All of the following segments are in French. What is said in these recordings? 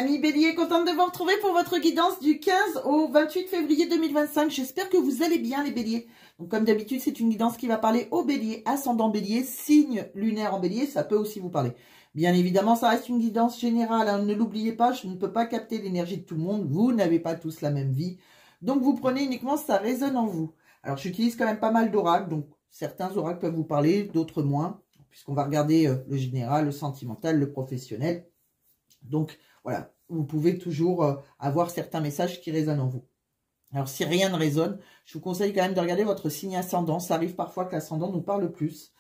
Amis Bélier, contente de vous retrouver pour votre guidance du 15 au 28 février 2025. J'espère que vous allez bien les Béliers. Donc comme d'habitude, c'est une guidance qui va parler aux Béliers, ascendant Bélier, signe lunaire en Bélier, ça peut aussi vous parler. Bien évidemment, ça reste une guidance générale, hein, ne l'oubliez pas, je ne peux pas capter l'énergie de tout le monde, vous n'avez pas tous la même vie. Donc vous prenez uniquement si ça résonne en vous. Alors j'utilise quand même pas mal d'oracles, donc certains oracles peuvent vous parler, d'autres moins, puisqu'on va regarder le général, le sentimental, le professionnel. Donc voilà, vous pouvez toujours avoir certains messages qui résonnent en vous. Alors si rien ne résonne, je vous conseille quand même de regarder votre signe ascendant. Ça arrive parfois que l'ascendant nous parle plus.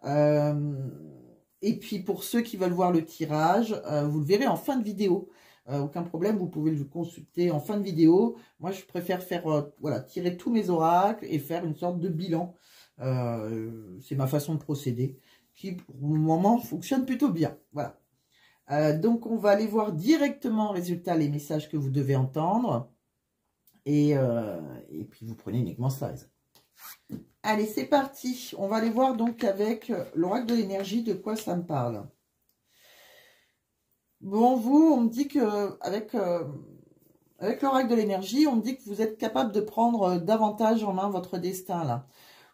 Et puis pour ceux qui veulent voir le tirage, vous le verrez en fin de vidéo. Aucun problème, vous pouvez le consulter en fin de vidéo. Moi je préfère faire voilà, tirer tous mes oracles et faire une sorte de bilan. C'est ma façon de procéder qui pour le moment fonctionne plutôt bien. Voilà. Donc, on va aller voir directement, résultat, les messages que vous devez entendre. Et puis, vous prenez uniquement ça. Allez, c'est parti. On va aller voir donc avec l'oracle de l'énergie, de quoi ça me parle. Bon, vous, on me dit que avec l'oracle de l'énergie, on me dit que vous êtes capable de prendre davantage en main votre destin, là.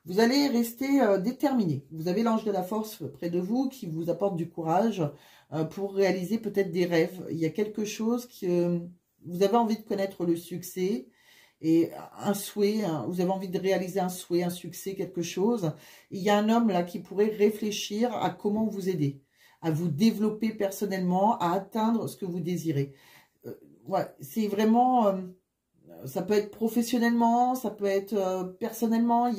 Vous allez rester déterminé. Vous avez l'ange de la force près de vous qui vous apporte du courage pour réaliser peut-être des rêves. Il y a quelque chose que vous avez envie de connaître le succès et un souhait, vous avez envie de réaliser un souhait, un succès, quelque chose. Il y a un homme là qui pourrait réfléchir à comment vous aider, à vous développer personnellement, à atteindre ce que vous désirez. Ouais, c'est vraiment, ça peut être professionnellement, ça peut être personnellement,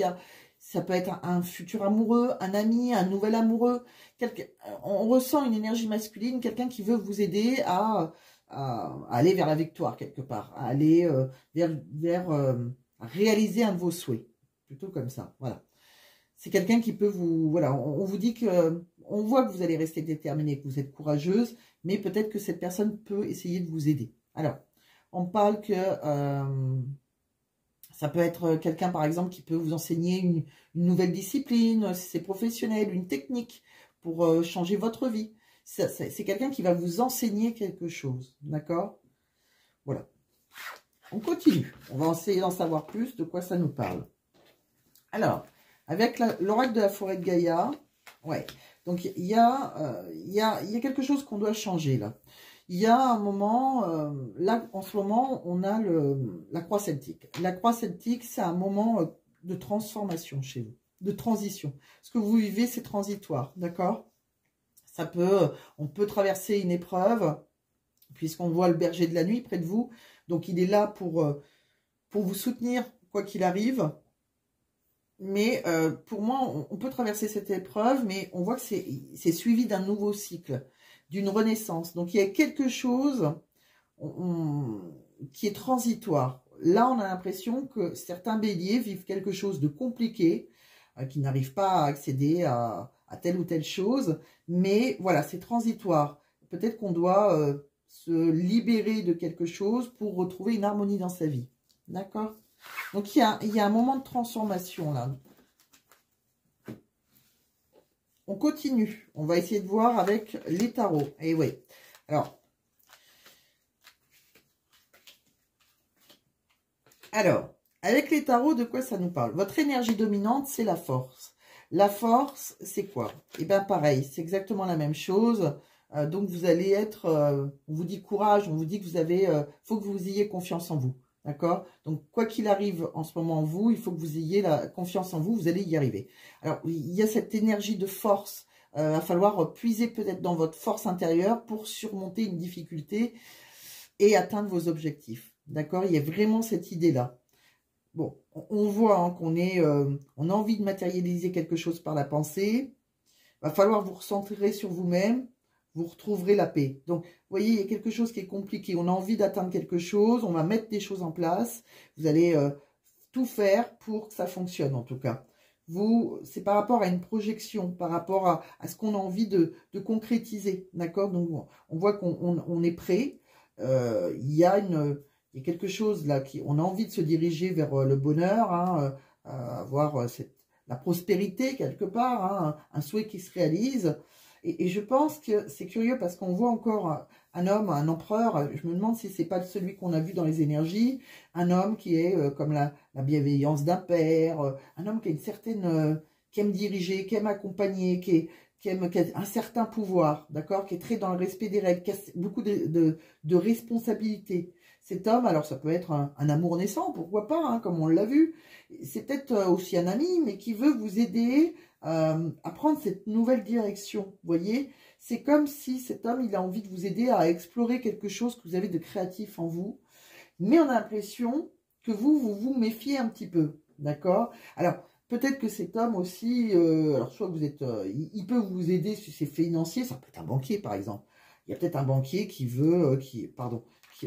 ça peut être un futur amoureux, un ami, un nouvel amoureux. On ressent une énergie masculine, quelqu'un qui veut vous aider à aller vers la victoire quelque part, à aller vers réaliser un de vos souhaits. Plutôt comme ça, voilà. C'est quelqu'un qui peut vous... Voilà, on vous dit que... On voit que vous allez rester déterminé, que vous êtes courageuse, mais peut-être que cette personne peut essayer de vous aider. Alors, on parle que... ça peut être quelqu'un, par exemple, qui peut vous enseigner une nouvelle discipline, si c'est professionnel, une technique pour changer votre vie. C'est quelqu'un qui va vous enseigner quelque chose, d'accord? Voilà. On continue. On va essayer d'en savoir plus, de quoi ça nous parle. Alors, avec l'oracle de la forêt de Gaïa, ouais. Donc, il y a quelque chose qu'on doit changer, là. Il y a un moment, là, en ce moment, on a la croix celtique. La croix celtique, c'est un moment de transformation chez vous, de transition. Ce que vous vivez, c'est transitoire, d'accord? On peut traverser une épreuve, puisqu'on voit le berger de la nuit près de vous. Donc, il est là pour vous soutenir, quoi qu'il arrive. Mais pour moi, on peut traverser cette épreuve, mais on voit que c'est suivi d'un nouveau cycle, d'une renaissance. Donc, il y a quelque chose qui est transitoire. Là, on a l'impression que certains béliers vivent quelque chose de compliqué, qui n'arrivent pas à accéder à telle ou telle chose. Mais voilà, c'est transitoire. Peut-être qu'on doit se libérer de quelque chose pour retrouver une harmonie dans sa vie. D'accord ? Donc, il y a un moment de transformation, là. On continue. On va essayer de voir avec les tarots. Et oui. Alors, avec les tarots, de quoi ça nous parle? Votre énergie dominante, c'est la force. La force, c'est quoi? Eh bien, pareil, c'est exactement la même chose. Donc, vous allez être... on vous dit courage, on vous dit que vous avez... faut que vous ayez confiance en vous. D'accord? Donc, quoi qu'il arrive en ce moment, vous, il faut que vous ayez la confiance en vous, vous allez y arriver. Alors, il y a cette énergie de force. Il va falloir puiser peut-être dans votre force intérieure pour surmonter une difficulté et atteindre vos objectifs. D'accord? Il y a vraiment cette idée-là. Bon, on voit hein, qu'on a envie de matérialiser quelque chose par la pensée. Il va falloir vous recentrer sur vous-même. Vous retrouverez la paix. Donc, vous voyez, il y a quelque chose qui est compliqué. On a envie d'atteindre quelque chose, on va mettre des choses en place. Vous allez tout faire pour que ça fonctionne, en tout cas. Vous, c'est par rapport à une projection, par rapport à ce qu'on a envie de concrétiser, d'accord? Donc, on voit qu'on est prêt. Il y a quelque chose là, on a envie de se diriger vers le bonheur, hein, avoir la prospérité quelque part, hein, un souhait qui se réalise. Et je pense que c'est curieux parce qu'on voit encore un homme, un empereur, je me demande si c'est pas celui qu'on a vu dans les énergies, un homme qui est comme la bienveillance d'un père, un homme qui a une certaine, qui aime diriger, qui aime accompagner, qui a un certain pouvoir, d'accord, qui est très dans le respect des règles, qui a beaucoup de responsabilités. Cet homme, alors ça peut être un amour naissant, pourquoi pas, hein, comme on l'a vu, c'est peut-être aussi un ami, mais qui veut vous aider à prendre cette nouvelle direction, vous voyez. C'est comme si cet homme, il a envie de vous aider à explorer quelque chose que vous avez de créatif en vous, mais on a l'impression que vous méfiez un petit peu, d'accord. Alors, peut-être que cet homme aussi, alors soit vous êtes, il peut vous aider sur ses financiers, ça peut être un banquier par exemple. Il y a peut-être un banquier qui veut,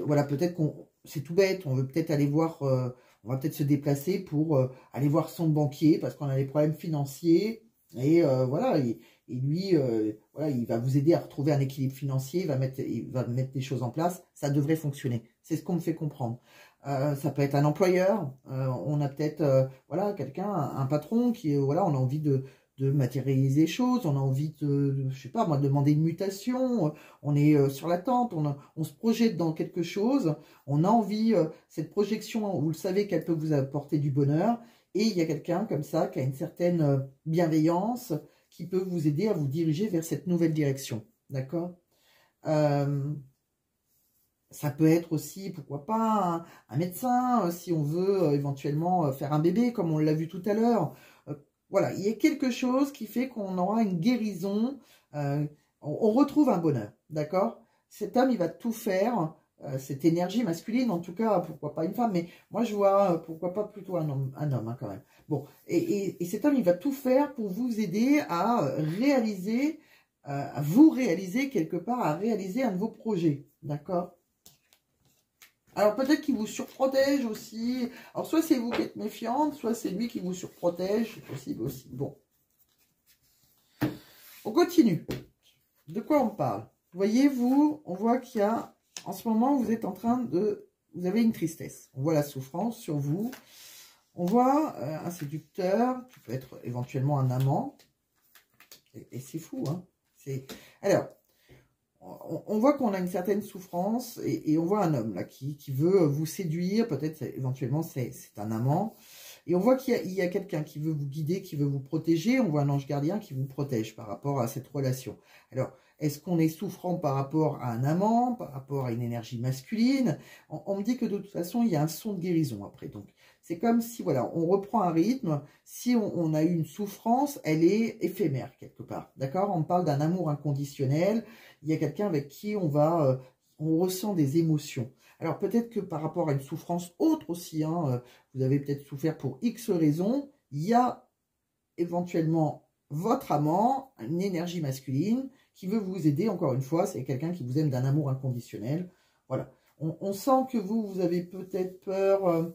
voilà, peut-être c'est tout bête, on veut peut-être aller voir, on va peut-être se déplacer pour aller voir son banquier parce qu'on a des problèmes financiers et voilà, et lui, voilà, il va vous aider à retrouver un équilibre financier, il va mettre des choses en place, ça devrait fonctionner. C'est ce qu'on me fait comprendre. Ça peut être un employeur, on a peut-être voilà, quelqu'un, un patron qui, voilà, on a envie de matérialiser les choses, on a envie je sais pas moi, de demander une mutation, on est sur l'attente, on se projette dans quelque chose, on a envie, cette projection, vous le savez qu'elle peut vous apporter du bonheur, et il y a quelqu'un comme ça qui a une certaine bienveillance, qui peut vous aider à vous diriger vers cette nouvelle direction, d'accord. Ça peut être aussi, pourquoi pas, un médecin, si on veut éventuellement faire un bébé, comme on l'a vu tout à l'heure. Voilà, il y a quelque chose qui fait qu'on aura une guérison, on retrouve un bonheur, d'accord. Cet homme, il va tout faire, cette énergie masculine, en tout cas, pourquoi pas une femme, mais moi je vois, pourquoi pas plutôt un homme hein, quand même. Bon, et cet homme, il va tout faire pour vous aider à réaliser, à vous réaliser quelque part, à réaliser un de vos projets, d'accord. Alors peut-être qu'il vous surprotège aussi. Alors soit c'est vous qui êtes méfiante, soit c'est lui qui vous surprotège. C'est possible aussi. Bon. On continue. De quoi on parle? Voyez-vous, on voit qu'il y a, en ce moment, vous êtes en train de... Vous avez une tristesse. On voit la souffrance sur vous. On voit un séducteur, qui peut être éventuellement un amant. Et c'est fou, hein. Alors... On voit qu'on a une certaine souffrance et on voit un homme là qui veut vous séduire, peut-être éventuellement c'est un amant. Et on voit qu'il y a quelqu'un qui veut vous guider, qui veut vous protéger. On voit un ange gardien qui vous protège par rapport à cette relation. Alors, est-ce qu'on est souffrant par rapport à un amant, par rapport à une énergie masculine? On me dit que de toute façon, il y a un son de guérison après. Donc, c'est comme si, voilà, on reprend un rythme. Si on a eu une souffrance, elle est éphémère quelque part. D'accord? On parle d'un amour inconditionnel. Il y a quelqu'un avec qui on ressent des émotions. Alors peut-être que par rapport à une souffrance autre aussi, hein, vous avez peut-être souffert pour X raisons, il y a éventuellement votre amant, une énergie masculine, qui veut vous aider, encore une fois, c'est quelqu'un qui vous aime d'un amour inconditionnel. Voilà. On sent que vous avez peut-être peur,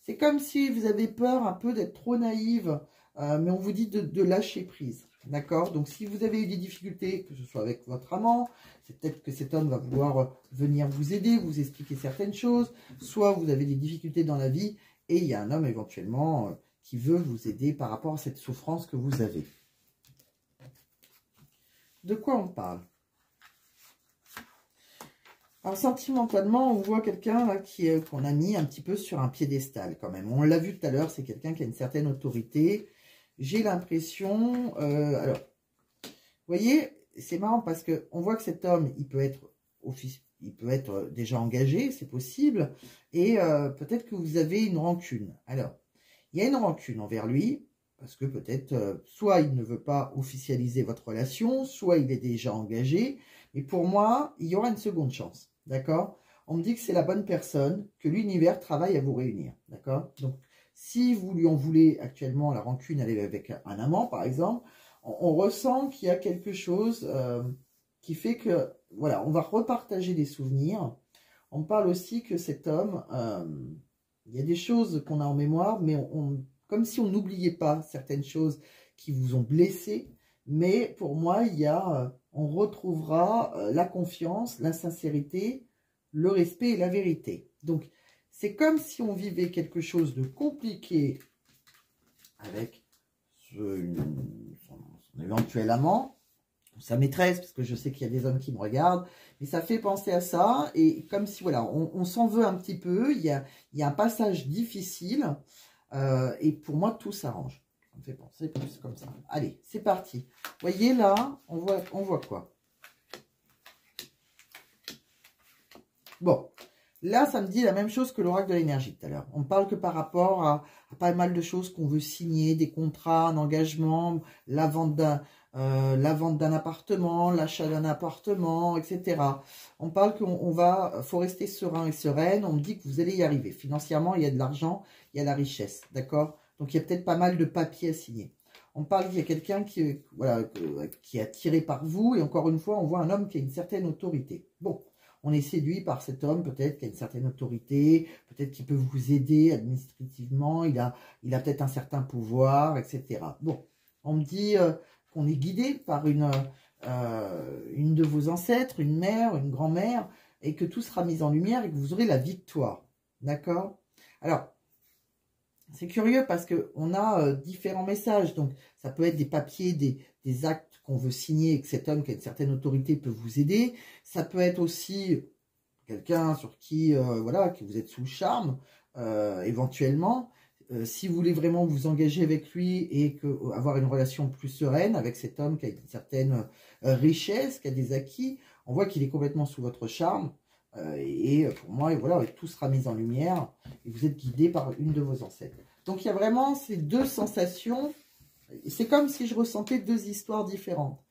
c'est comme si vous avez peur un peu d'être trop naïve, mais on vous dit de lâcher prise. D'accord? Donc, si vous avez eu des difficultés, que ce soit avec votre amant, c'est peut-être que cet homme va vouloir venir vous aider, vous expliquer certaines choses. Soit vous avez des difficultés dans la vie et il y a un homme éventuellement qui veut vous aider par rapport à cette souffrance que vous avez. De quoi on parle? Alors, sentimentalement, on voit quelqu'un là qu'on a mis un petit peu sur un piédestal quand même. On l'a vu tout à l'heure, c'est quelqu'un qui a une certaine autorité. J'ai l'impression... alors, vous voyez, c'est marrant parce qu'on voit que cet homme, il peut être déjà engagé, c'est possible. Et peut-être que vous avez une rancune. Alors, il y a une rancune envers lui, parce que peut-être, soit il ne veut pas officialiser votre relation, soit il est déjà engagé. Mais pour moi, il y aura une seconde chance. D'accord? On me dit que c'est la bonne personne, que l'univers travaille à vous réunir. D'accord? Donc, si vous lui en voulez actuellement, la rancune, elle est avec un amant, par exemple, on ressent qu'il y a quelque chose qui fait que, voilà, on va repartager des souvenirs. On me parle aussi que cet homme, il y a des choses qu'on a en mémoire, mais comme si on n'oubliait pas certaines choses qui vous ont blessé. Mais pour moi, il y a, on retrouvera la confiance, la sincérité, le respect et la vérité. Donc, c'est comme si on vivait quelque chose de compliqué avec son éventuel amant, sa maîtresse, parce que je sais qu'il y a des hommes qui me regardent, mais ça fait penser à ça, et comme si, voilà, on s'en veut un petit peu, il y a un passage difficile, et pour moi, tout s'arrange. Ça me fait penser plus comme ça. Allez, c'est parti. Vous voyez, là, on voit quoi? Bon, là, ça me dit la même chose que l'oracle de l'énergie tout à l'heure. On parle que par rapport à pas mal de choses qu'on veut signer, des contrats, un engagement, la vente d'un appartement, l'achat d'un appartement, etc. On parle faut rester serein et sereine. On me dit que vous allez y arriver. Financièrement, il y a de l'argent, il y a la richesse, d'accord? Donc, il y a peut-être pas mal de papiers à signer. On parle qu'il y a quelqu'un qui est attiré par vous. Et encore une fois, on voit un homme qui a une certaine autorité. Bon. On est séduit par cet homme, peut-être qui a une certaine autorité, peut-être qu'il peut vous aider administrativement, il a peut-être un certain pouvoir, etc. Bon, on me dit qu'on est guidé par une de vos ancêtres, une mère, une grand-mère, et que tout sera mis en lumière et que vous aurez la victoire. D'accord? Alors, c'est curieux parce qu'on a différents messages, donc ça peut être des papiers, des actes qu'on veut signer et que cet homme qui a une certaine autorité peut vous aider. Ça peut être aussi quelqu'un sur qui, voilà, que vous êtes sous le charme, éventuellement. Si vous voulez vraiment vous engager avec lui et avoir une relation plus sereine avec cet homme qui a une certaine richesse, qui a des acquis, on voit qu'il est complètement sous votre charme. Et pour moi, voilà, tout sera mis en lumière et vous êtes guidé par une de vos ancêtres. Donc, il y a vraiment ces deux sensations. C'est comme si je ressentais deux histoires différentes.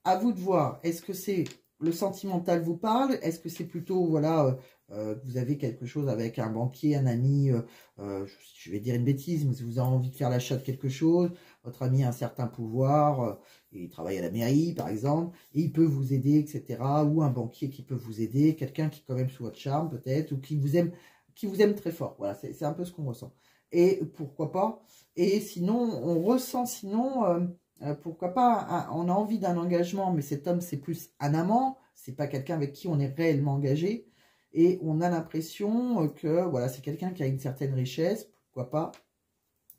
À vous de voir. Est-ce que c'est le sentimental vous parle? Est-ce que c'est plutôt, voilà, vous avez quelque chose avec un banquier, un ami, je vais dire une bêtise, mais si vous avez envie de faire l'achat de quelque chose, votre ami a un certain pouvoir, il travaille à la mairie, par exemple, et il peut vous aider, etc. Ou un banquier qui peut vous aider, quelqu'un qui est quand même sous votre charme, peut-être, ou qui vous aime très fort. Voilà, c'est un peu ce qu'on ressent. Et pourquoi pas? Et sinon, on ressent, pourquoi pas, on a envie d'un engagement, mais cet homme, c'est plus un amant, c'est pas quelqu'un avec qui on est réellement engagé, et on a l'impression que, voilà, c'est quelqu'un qui a une certaine richesse, pourquoi pas.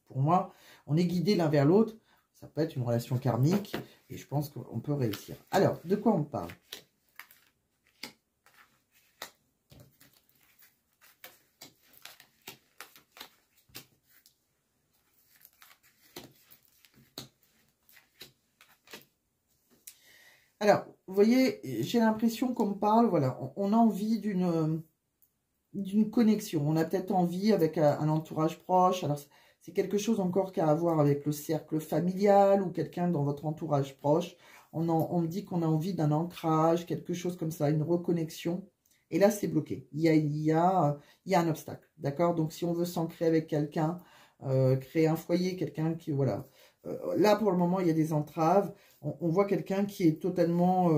Pour moi, on est guidé l'un vers l'autre, ça peut être une relation karmique, et je pense qu'on peut réussir. Alors, de quoi on parle? Alors, vous voyez, j'ai l'impression qu'on me parle, voilà, on a envie d'une connexion. On a peut-être envie avec un entourage proche. Alors, c'est quelque chose encore qu'à voir avec le cercle familial ou quelqu'un dans votre entourage proche. On me dit qu'on a envie d'un ancrage, quelque chose comme ça, une reconnexion. Et là, c'est bloqué. Il y a un obstacle, d'accord? Donc, si on veut s'ancrer avec quelqu'un, créer un foyer, quelqu'un qui, voilà. Là, pour le moment, il y a des entraves. On voit quelqu'un qui est totalement,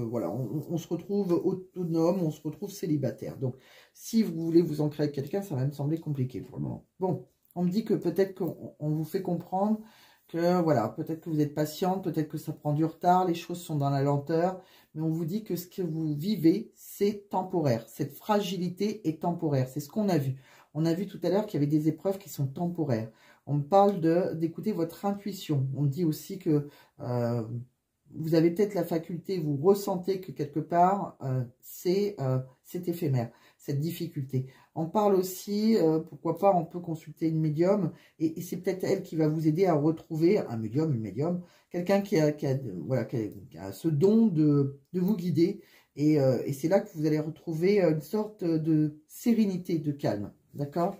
voilà, on se retrouve autonome, on se retrouve célibataire. Donc, si vous voulez vous ancrer avec quelqu'un, ça va me sembler compliqué pour le moment. Bon, on me dit que peut-être qu'on vous fait comprendre que, voilà, peut-être que vous êtes patiente, peut-être que ça prend du retard, les choses sont dans la lenteur, mais on vous dit que ce que vous vivez, c'est temporaire. Cette fragilité est temporaire, c'est ce qu'on a vu. On a vu tout à l'heure qu'il y avait des épreuves qui sont temporaires. On me parle d'écouter votre intuition. On me dit aussi que vous avez peut-être la faculté, vous ressentez que quelque part, c'est éphémère, cette difficulté. On parle aussi, pourquoi pas, on peut consulter une médium, et c'est peut-être elle qui va vous aider à retrouver un médium, une médium, quelqu'un qui a ce don de vous guider, et c'est là que vous allez retrouver une sorte de sérénité, de calme, d'accord?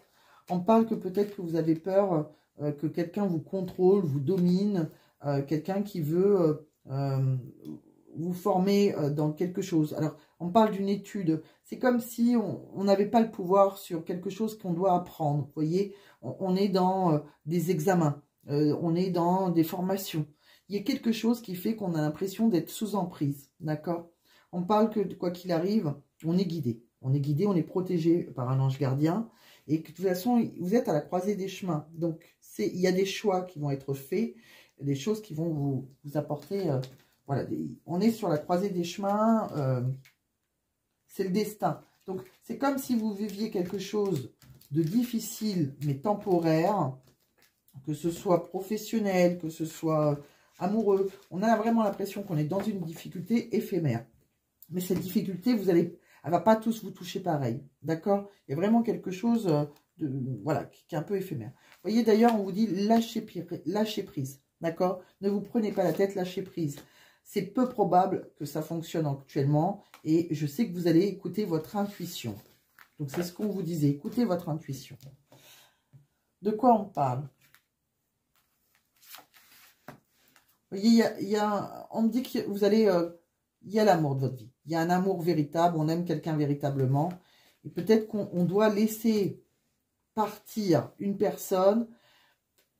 On parle que peut-être que vous avez peur que quelqu'un vous contrôle, vous domine, quelqu'un qui veut vous former dans quelque chose. Alors, on parle d'une étude. C'est comme si on n'avait pas le pouvoir sur quelque chose qu'on doit apprendre. Vous voyez, on est dans des examens, on est dans des formations. Il y a quelque chose qui fait qu'on a l'impression d'être sous emprise, d'accord? On parle que, quoi qu'il arrive, on est guidé. On est guidé, on est protégé par un ange gardien. Et que de toute façon, vous êtes à la croisée des chemins. Donc, il y a des choix qui vont être faits, des choses qui vont vous apporter... voilà, on est sur la croisée des chemins, c'est le destin. Donc, c'est comme si vous viviez quelque chose de difficile, mais temporaire, que ce soit professionnel, que ce soit amoureux. On a vraiment l'impression qu'on est dans une difficulté éphémère. Mais cette difficulté, elle va pas tous vous toucher pareil. D'accord? Il y a vraiment quelque chose voilà, qui est un peu éphémère. Vous voyez, d'ailleurs, on vous dit lâcher prise. D'accord? Ne vous prenez pas la tête, lâchez prise. C'est peu probable que ça fonctionne actuellement. Et je sais que vous allez écouter votre intuition. Donc, c'est ce qu'on vous disait. Écoutez votre intuition. De quoi on parle? Vous voyez, on me dit que vous allez... il y a l'amour de votre vie. Il y a un amour véritable. On aime quelqu'un véritablement. Et peut-être qu'on doit laisser partir une personne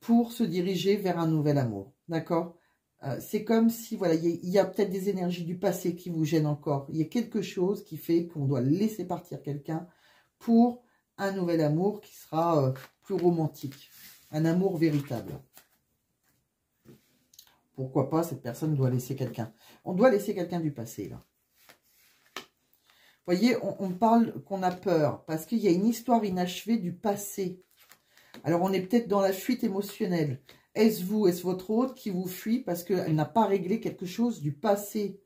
pour se diriger vers un nouvel amour. D'accord? C'est comme si, voilà, il y a peut-être des énergies du passé qui vous gênent encore. Il y a quelque chose qui fait qu'on doit laisser partir quelqu'un pour un nouvel amour qui sera plus romantique. Un amour véritable. Pourquoi pas, cette personne doit laisser quelqu'un. On doit laisser quelqu'un du passé, là. Vous voyez, on parle qu'on a peur parce qu'il y a une histoire inachevée du passé. Alors, on est peut-être dans la fuite émotionnelle. Est-ce vous, est-ce votre autre qui vous fuit parce qu'elle n'a pas réglé quelque chose du passé?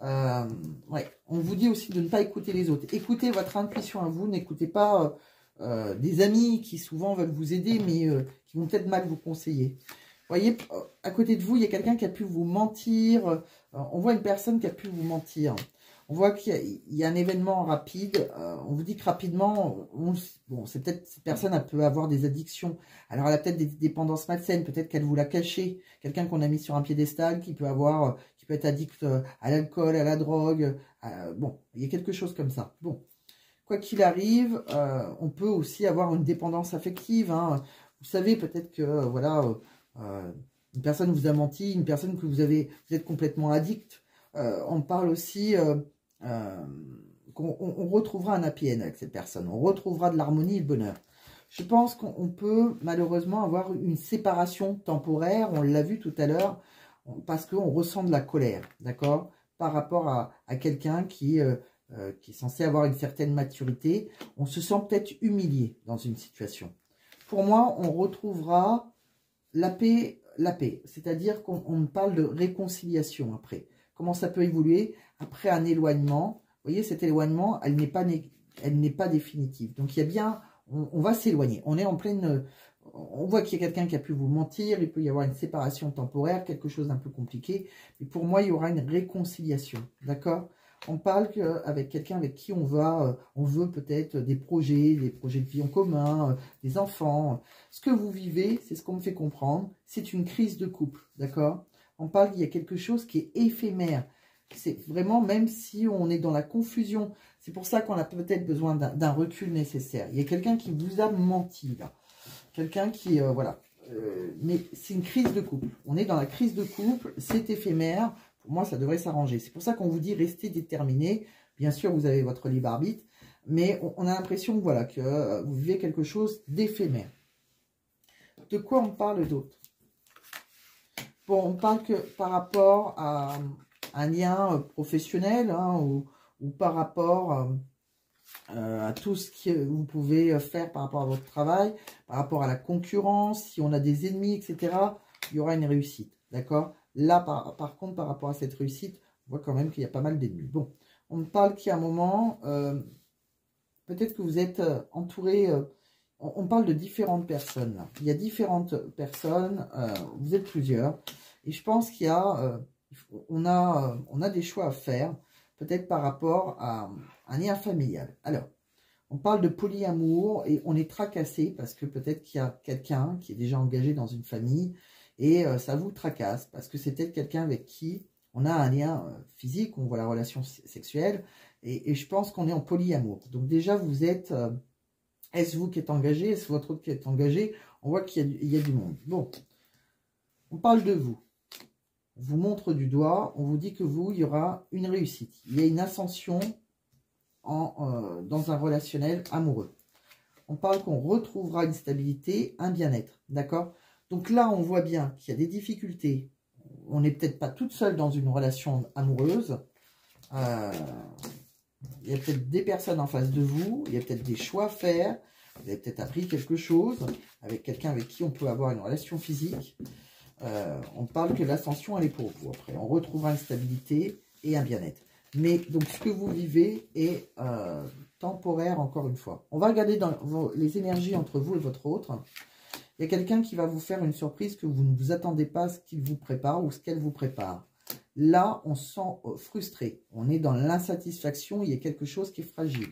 Ouais. On vous dit aussi de ne pas écouter les autres. Écoutez votre intuition à vous. N'écoutez pas des amis qui souvent veulent vous aider, mais qui vont peut-être mal vous conseiller. Vous voyez, à côté de vous, il y a quelqu'un qui a pu vous mentir. On voit une personne qui a pu vous mentir. On voit qu'il y a un événement rapide. On vous dit que rapidement, bon, c'est peut-être cette personne, elle peut avoir des addictions. Alors, elle a peut-être des dépendances malsaines. Peut-être qu'elle vous l'a caché. Quelqu'un qu'on a mis sur un piédestal qui peut être addict à l'alcool, à la drogue. Bon, il y a quelque chose comme ça. Bon, quoi qu'il arrive, on peut aussi avoir une dépendance affective. Hein. Vous savez, peut-être que, voilà, une personne vous a menti, une personne que vous êtes complètement addict. On parle aussi... qu'on retrouvera un happy end avec cette personne. On retrouvera de l'harmonie et le bonheur. Je pense qu'on peut malheureusement avoir une séparation temporaire. On l'a vu tout à l'heure. Parce qu'on ressent de la colère. D'accord? Par rapport à quelqu'un qui est censé avoir une certaine maturité. On se sent peut-être humilié dans une situation. Pour moi, on retrouvera la paix. C'est-à-dire qu'on parle de réconciliation après. Comment ça peut évoluer après un éloignement? Vous voyez, cet éloignement, elle n'est pas définitive. Donc, il y a bien, on va s'éloigner. On est en pleine... On voit qu'il y a quelqu'un qui a pu vous mentir. Il peut y avoir une séparation temporaire, quelque chose d'un peu compliqué. Mais pour moi, il y aura une réconciliation. D'accord? On parle avec quelqu'un avec qui on veut peut-être des projets de vie en commun, des enfants. Ce que vous vivez, c'est ce qu'on me fait comprendre. C'est une crise de couple. D'accord? On parle qu'il y a quelque chose qui est éphémère. C'est vraiment, même si on est dans la confusion, c'est pour ça qu'on a peut-être besoin d'un recul nécessaire. Il y a quelqu'un qui vous a menti, là. Quelqu'un qui, voilà. Mais c'est une crise de couple. On est dans la crise de couple, c'est éphémère. Pour moi, ça devrait s'arranger. C'est pour ça qu'on vous dit restez déterminé. Bien sûr, vous avez votre libre arbitre. Mais on a l'impression, voilà, que vous vivez quelque chose d'éphémère. De quoi on parle d'autre? Bon, on parle que par rapport à un lien professionnel hein, ou par rapport à tout ce que vous pouvez faire par rapport à votre travail, par rapport à la concurrence, si on a des ennemis, etc., il y aura une réussite, d'accord? Là, par contre, par rapport à cette réussite, on voit quand même qu'il y a pas mal d'ennemis. Bon, on me parle qu'il y a un moment, peut-être que vous êtes entouré... On parle de différentes personnes. Là. Il y a différentes personnes, vous êtes plusieurs. Et je pense qu'il y a, on a des choix à faire, peut-être par rapport à un lien familial. Alors, on parle de polyamour et on est tracassé parce que peut-être qu'il y a quelqu'un qui est déjà engagé dans une famille et ça vous tracasse parce que c'est peut-être quelqu'un avec qui on a un lien physique, on voit la relation sexuelle et je pense qu'on est en polyamour. Donc déjà, vous êtes... Est-ce vous qui êtes engagé? Est-ce votre autre qui est engagé? On voit qu'il y a du monde. Bon, on parle de vous. On vous montre du doigt. On vous dit que vous, il y aura une réussite. Il y a une ascension dans un relationnel amoureux. On parle qu'on retrouvera une stabilité, un bien-être. D'accord? Donc là, on voit bien qu'il y a des difficultés. On n'est peut-être pas toute seule dans une relation amoureuse. Il y a peut-être des personnes en face de vous, il y a peut-être des choix à faire, vous avez peut-être appris quelque chose avec quelqu'un avec qui on peut avoir une relation physique. On parle que l'ascension, elle est pour vous. Après, on retrouvera une stabilité et un bien-être. Mais donc, ce que vous vivez est temporaire, encore une fois. On va regarder dans les énergies entre vous et votre autre. Il y a quelqu'un qui va vous faire une surprise que vous ne vous attendez pas à ce qu'il vous prépare ou ce qu'elle vous prépare. Là, on se sent frustré. On est dans l'insatisfaction. Il y a quelque chose qui est fragile.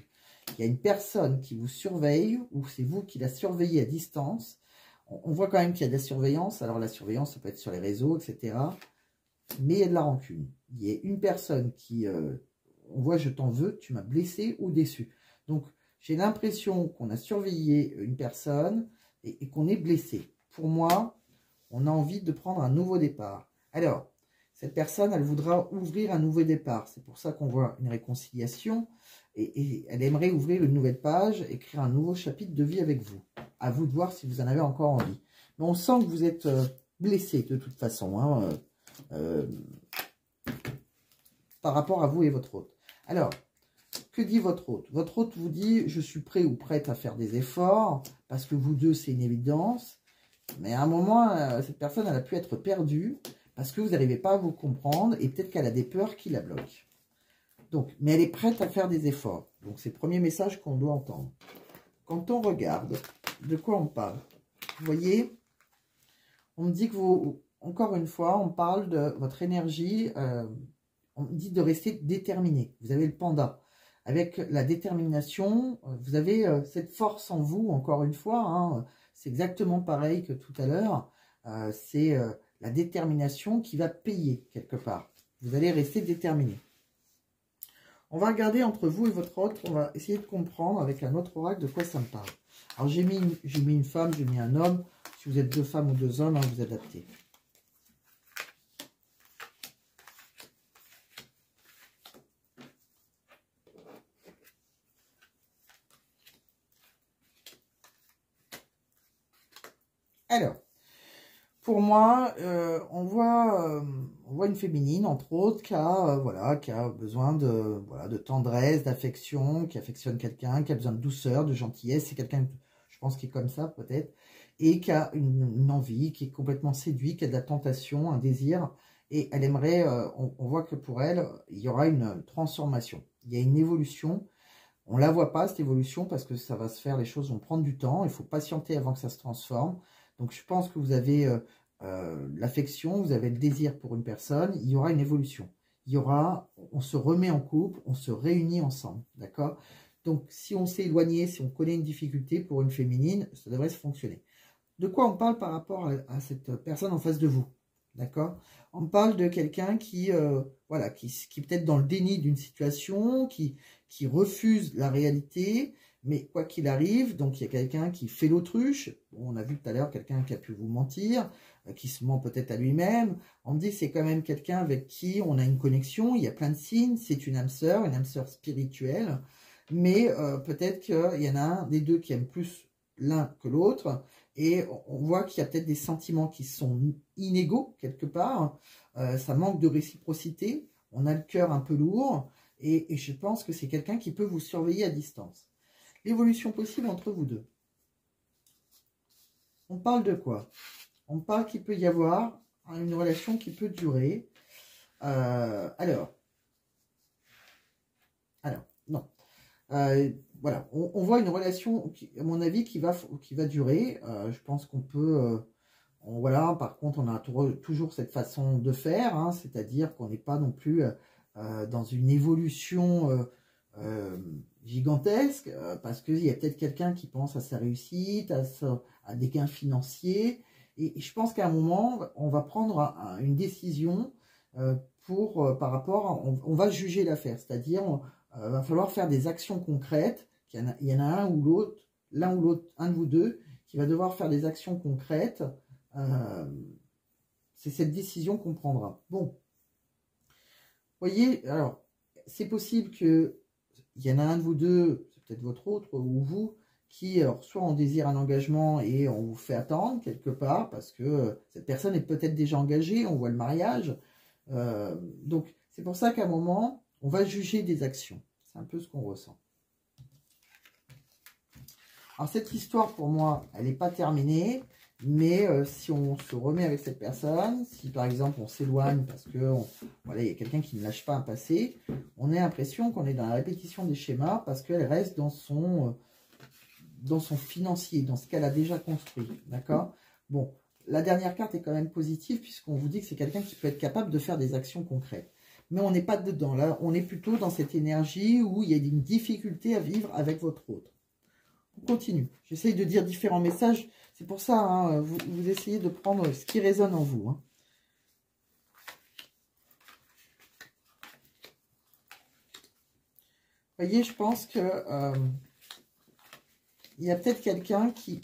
Il y a une personne qui vous surveille ou c'est vous qui la surveillez à distance. On voit quand même qu'il y a de la surveillance. Alors, la surveillance, ça peut être sur les réseaux, etc. Mais il y a de la rancune. Il y a une personne qui... on voit, je t'en veux, tu m'as blessé ou déçu. Donc, j'ai l'impression qu'on a surveillé une personne et qu'on est blessé. Pour moi, on a envie de prendre un nouveau départ. Alors, cette personne, elle voudra ouvrir un nouveau départ. C'est pour ça qu'on voit une réconciliation. Et elle aimerait ouvrir une nouvelle page, écrire un nouveau chapitre de vie avec vous. À vous de voir si vous en avez encore envie. Mais on sent que vous êtes blessé de toute façon. Hein, par rapport à vous et votre hôte. Alors, que dit votre hôte? Votre hôte vous dit, je suis prêt ou prête à faire des efforts, parce que vous deux, c'est une évidence. Mais à un moment, cette personne, elle a pu être perdue, parce que vous n'arrivez pas à vous comprendre, et peut-être qu'elle a des peurs qui la bloquent. Donc, mais elle est prête à faire des efforts. Donc, c'est le premier message qu'on doit entendre. Quand on regarde, de quoi on parle? Vous voyez, on me dit que vous, encore une fois, on parle de votre énergie, on me dit de rester déterminé. Vous avez le panda. Avec la détermination, vous avez cette force en vous, encore une fois, hein, c'est exactement pareil que tout à l'heure. C'est la détermination qui va payer quelque part. Vous allez rester déterminé. On va regarder entre vous et votre autre, on va essayer de comprendre avec un autre oracle de quoi ça me parle. Alors j'ai mis une femme, j'ai mis un homme. Si vous êtes deux femmes ou deux hommes, hein, vous adaptez. Alors, pour moi, on voit une féminine, entre autres, qui a, voilà, qui a besoin de tendresse, d'affection, qui affectionne quelqu'un, qui a besoin de douceur, de gentillesse. C'est quelqu'un, je pense, qui est comme ça, peut-être, et qui a une envie, qui est complètement séduit, qui a de la tentation, un désir, et elle aimerait, on voit que pour elle, il y aura une transformation. Il y a une évolution. On ne la voit pas, cette évolution, parce que ça va se faire, les choses vont prendre du temps, il faut patienter avant que ça se transforme. Donc, je pense que vous avez l'affection, vous avez le désir pour une personne, il y aura une évolution. Il y aura, on se remet en couple, on se réunit ensemble, d'accord? Donc, si on s'est éloigné, si on connaît une difficulté pour une féminine, ça devrait se fonctionner. De quoi on parle par rapport à cette personne en face de vous, d'accord? On parle de quelqu'un qui, voilà, qui est peut-être dans le déni d'une situation, qui refuse la réalité, mais quoi qu'il arrive, donc il y a quelqu'un qui fait l'autruche. Bon, on a vu tout à l'heure quelqu'un qui a pu vous mentir, qui se ment peut-être à lui-même. On me dit c'est quand même quelqu'un avec qui on a une connexion, il y a plein de signes, c'est une âme sœur spirituelle, mais peut-être qu'il y en a un des deux qui aime plus l'un que l'autre, et on voit qu'il y a peut-être des sentiments qui sont inégaux quelque part, ça manque de réciprocité, on a le cœur un peu lourd, et je pense que c'est quelqu'un qui peut vous surveiller à distance. L'évolution possible entre vous deux. On parle de quoi? On parle qu'il peut y avoir une relation qui peut durer. Alors, non. Voilà, on voit une relation, à mon avis, qui va durer. Je pense qu'on peut... voilà, par contre, on a toujours cette façon de faire, hein, c'est-à-dire qu'on n'est pas non plus dans une évolution gigantesque, parce qu'il y a peut-être quelqu'un qui pense à sa réussite, à des gains financiers, et je pense qu'à un moment, on va prendre une décision par rapport, on va juger l'affaire, c'est-à-dire, va falloir faire des actions concrètes, il y en a un ou l'autre, un de vous deux, qui va devoir faire des actions concrètes, c'est cette décision qu'on prendra. Bon, voyez, alors, c'est possible que il y en a un de vous deux, c'est peut-être votre autre ou vous, qui, alors, soit on désire un engagement et on vous fait attendre quelque part, parce que cette personne est peut-être déjà engagée, on voit le mariage. Donc, c'est pour ça qu'à un moment, on va juger des actions. C'est un peu ce qu'on ressent. Alors, cette histoire, pour moi, elle n'est pas terminée. Mais si on se remet avec cette personne, si par exemple on s'éloigne parce que voilà, il y a quelqu'un qui ne lâche pas un passé, on a l'impression qu'on est dans la répétition des schémas parce qu'elle reste dans son financier, dans ce qu'elle a déjà construit. D'accord? Bon, la dernière carte est quand même positive puisqu'on vous dit que c'est quelqu'un qui peut être capable de faire des actions concrètes. Mais on n'est pas dedans. Là, on est plutôt dans cette énergie où il y a une difficulté à vivre avec votre autre. On continue. J'essaye de dire différents messages. C'est pour ça, hein, vous essayez de prendre ce qui résonne en vous. Hein. Vous voyez, je pense que il y a peut-être quelqu'un qui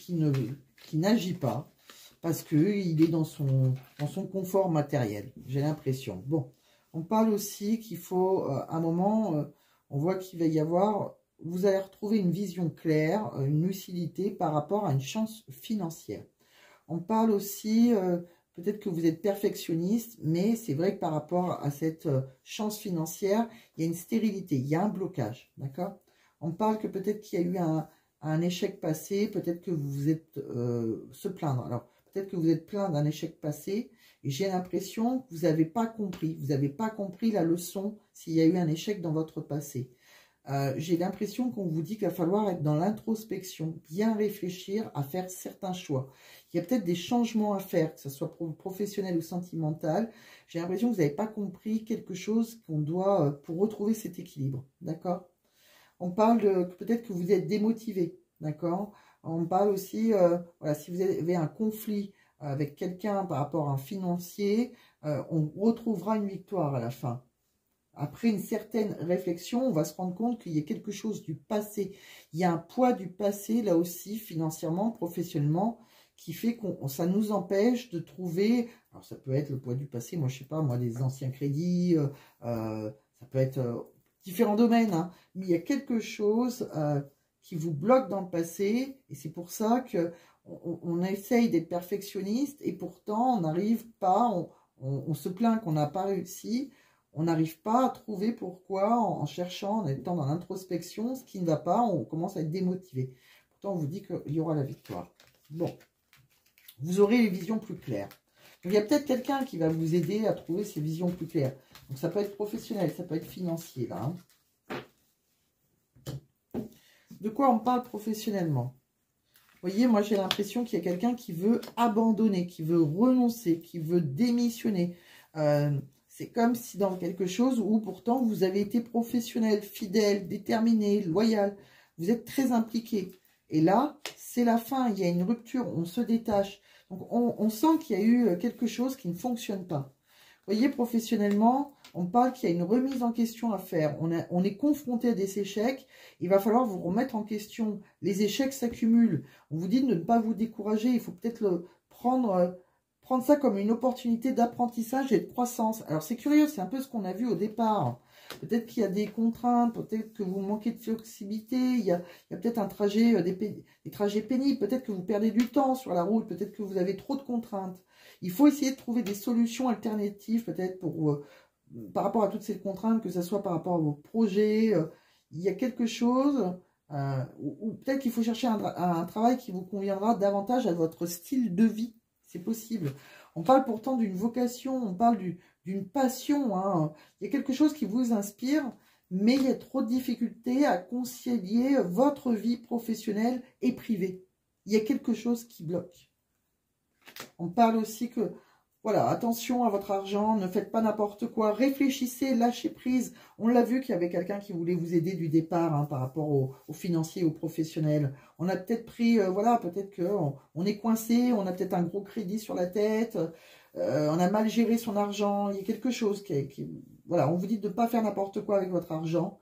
n'agit pas parce qu'il est dans son confort matériel. J'ai l'impression. Bon, on parle aussi qu'il faut, à un moment, on voit qu'il va y avoir... Vous allez retrouver une vision claire, une lucidité par rapport à une chance financière. On parle aussi, peut-être que vous êtes perfectionniste, mais c'est vrai que par rapport à cette chance financière, il y a une stérilité, il y a un blocage, d'accord? On parle que peut-être qu'il y a eu un échec passé, peut-être que vous êtes se plaindre. Alors, peut-être que vous êtes plaint d'un échec passé, et j'ai l'impression que vous n'avez pas compris la leçon s'il y a eu un échec dans votre passé. J'ai l'impression qu'on vous dit qu'il va falloir être dans l'introspection, bien réfléchir à faire certains choix. Il y a peut-être des changements à faire, que ce soit professionnel ou sentimental. J'ai l'impression que vous n'avez pas compris quelque chose qu'on doit pour retrouver cet équilibre, d'accord? On parle de peut-être que vous êtes démotivé, d'accord? On parle aussi, voilà, si vous avez un conflit avec quelqu'un par rapport à un financier, on retrouvera une victoire à la fin. Après une certaine réflexion, on va se rendre compte qu'il y a quelque chose du passé. Il y a un poids du passé, là aussi, financièrement, professionnellement, qui fait que ça nous empêche de trouver... Alors, ça peut être le poids du passé, moi, je sais pas, moi, des anciens crédits, ça peut être différents domaines, hein, mais il y a quelque chose qui vous bloque dans le passé, et c'est pour ça que on essaye d'être perfectionniste, et pourtant, on n'arrive pas, on se plaint qu'on n'a pas réussi. On n'arrive pas à trouver pourquoi, en cherchant, en étant dans l'introspection, ce qui ne va pas, on commence à être démotivé. Pourtant, on vous dit qu'il y aura la victoire. Bon, vous aurez les visions plus claires. Donc, il y a peut-être quelqu'un qui va vous aider à trouver ces visions plus claires. Donc, ça peut être professionnel, ça peut être financier, là. Hein. De quoi on parle professionnellement? Vous voyez, moi, j'ai l'impression qu'il y a quelqu'un qui veut abandonner, qui veut renoncer, qui veut démissionner. C'est comme si dans quelque chose où pourtant vous avez été professionnel, fidèle, déterminé, loyal. Vous êtes très impliqué. Et là, c'est la fin. Il y a une rupture. On se détache. Donc, on sent qu'il y a eu quelque chose qui ne fonctionne pas. Vous voyez, professionnellement, on parle qu'il y a une remise en question à faire. On est confronté à des échecs. Il va falloir vous remettre en question. Les échecs s'accumulent. On vous dit de ne pas vous décourager. Il faut peut-être le prendre ça comme une opportunité d'apprentissage et de croissance. Alors, c'est curieux, c'est un peu ce qu'on a vu au départ. Peut-être qu'il y a des contraintes, peut-être que vous manquez de flexibilité, il y a peut-être un trajet, des trajets pénibles, peut-être que vous perdez du temps sur la route, peut-être que vous avez trop de contraintes. Il faut essayer de trouver des solutions alternatives, peut-être par rapport à toutes ces contraintes, que ce soit par rapport à vos projets. Il y a quelque chose, ou peut-être qu'il faut chercher un travail qui vous conviendra davantage à votre style de vie. C'est possible. On parle pourtant d'une vocation, on parle d'une passion. Hein. Il y a quelque chose qui vous inspire, mais il y a trop de difficultés à concilier votre vie professionnelle et privée. Il y a quelque chose qui bloque. On parle aussi que, voilà, attention à votre argent, ne faites pas n'importe quoi, réfléchissez, lâchez prise. On l'a vu qu'il y avait quelqu'un qui voulait vous aider du départ hein, par rapport aux financiers, aux professionnels. On a peut-être pris, voilà, peut-être qu'on est coincé, on a peut-être un gros crédit sur la tête, on a mal géré son argent. Il y a quelque chose voilà, on vous dit de ne pas faire n'importe quoi avec votre argent.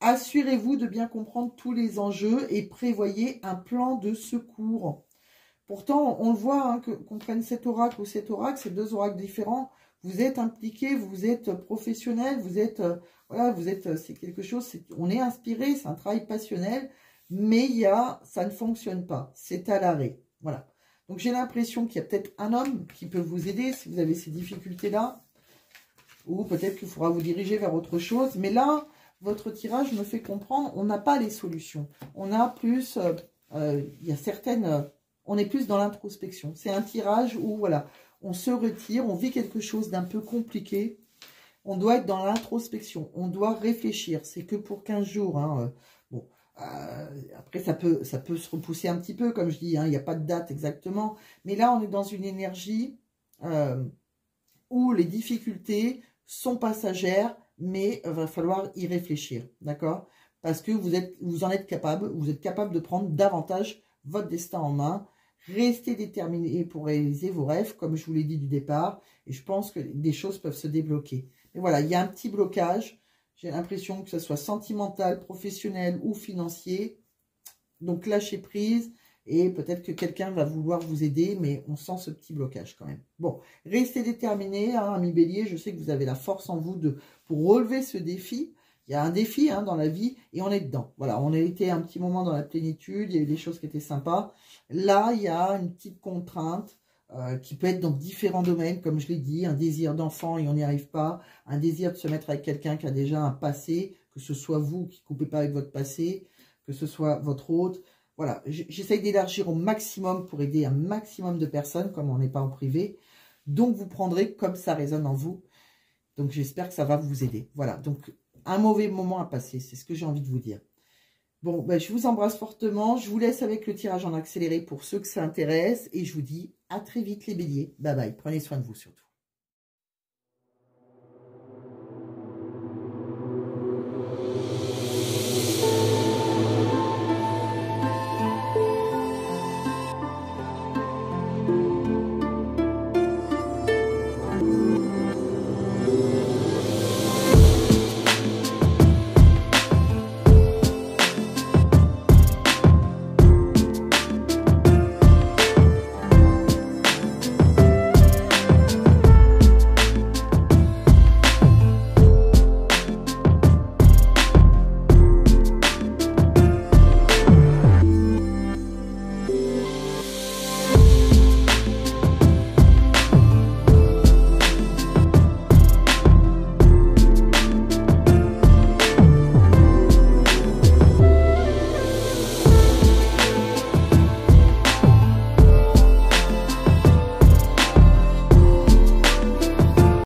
Assurez-vous de bien comprendre tous les enjeux et prévoyez un plan de secours. Pourtant, on le voit, hein, qu'on prenne cet oracle ou cet oracle, c'est deux oracles différents. Vous êtes impliqué, vous êtes professionnel, vous êtes, voilà, c'est quelque chose, on est inspiré, c'est un travail passionnel, mais ça ne fonctionne pas, c'est à l'arrêt. Voilà. Donc, j'ai l'impression qu'il y a peut-être un homme qui peut vous aider si vous avez ces difficultés-là, ou peut-être qu'il faudra vous diriger vers autre chose. Mais là, votre tirage me fait comprendre, on n'a pas les solutions. On a plus, il y a certaines... On est plus dans l'introspection. C'est un tirage où, voilà, on se retire, on vit quelque chose d'un peu compliqué. On doit être dans l'introspection. On doit réfléchir. C'est que pour 15 jours. Hein. Bon, après, ça peut se repousser un petit peu, comme je dis. Hein, il n'y a pas de date exactement. Mais là, on est dans une énergie où les difficultés sont passagères, mais il va falloir y réfléchir. D'accord? Parce que vous en êtes capable. Vous êtes capable de prendre davantage votre destin en main. Restez déterminé pour réaliser vos rêves, comme je vous l'ai dit du départ. Et je pense que des choses peuvent se débloquer. Mais voilà, il y a un petit blocage. J'ai l'impression que ce soit sentimental, professionnel ou financier. Donc, lâchez prise. Et peut-être que quelqu'un va vouloir vous aider, mais on sent ce petit blocage quand même. Bon, restez déterminé, hein, ami Bélier. Je sais que vous avez la force en vous pour relever ce défi. Il y a un défi hein, dans la vie et on est dedans. Voilà, on a été un petit moment dans la plénitude, il y a eu des choses qui étaient sympas. Là, il y a une petite contrainte qui peut être dans différents domaines, comme je l'ai dit, un désir d'enfant et on n'y arrive pas, un désir de se mettre avec quelqu'un qui a déjà un passé, que ce soit vous qui ne coupez pas avec votre passé, que ce soit votre hôte. Voilà, j'essaye d'élargir au maximum pour aider un maximum de personnes, comme on n'est pas en privé. Donc, vous prendrez comme ça résonne en vous. Donc, j'espère que ça va vous aider. Voilà, donc un mauvais moment à passer, c'est ce que j'ai envie de vous dire. Bon, ben, je vous embrasse fortement. Je vous laisse avec le tirage en accéléré pour ceux que ça intéresse. Et je vous dis à très vite les béliers. Bye bye. Prenez soin de vous surtout.